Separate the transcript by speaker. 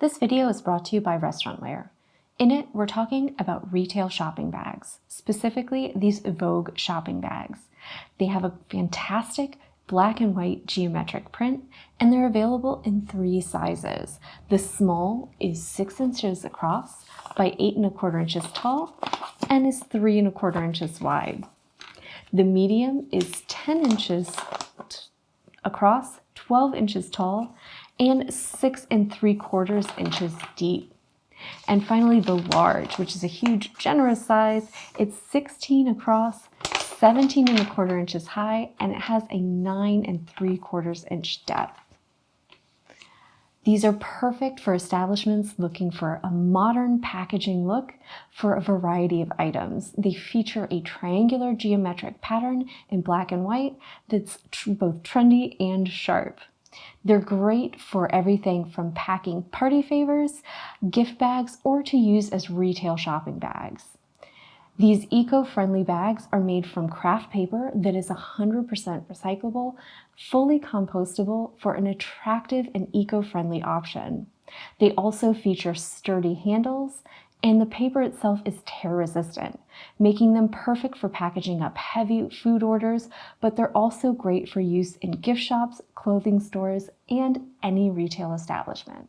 Speaker 1: This video is brought to you by Restaurantware. In it, we're talking about retail shopping bags, specifically these Vogue shopping bags. They have a fantastic black and white geometric print, and they're available in 3 sizes. The small is 6 inches across by 8 1/4 inches tall and is 3 1/4 inches wide. The medium is 10 inches across, 12 inches tall, and 6 3/4 inches deep. And finally, the large, which is a huge, generous size. It's 16 across, 17 1/4 inches high, and it has a 9 3/4 inch depth. These are perfect for establishments looking for a modern packaging look for a variety of items. They feature a triangular geometric pattern in black and white that's both trendy and sharp. They're great for everything from packing party favors, gift bags, or to use as retail shopping bags. These eco-friendly bags are made from craft paper that is 100% recyclable, fully compostable for an attractive and eco-friendly option. They also feature sturdy handles, and the paper itself is tear resistant, making them perfect for packaging up heavy food orders, but they're also great for use in gift shops, clothing stores, and any retail establishment.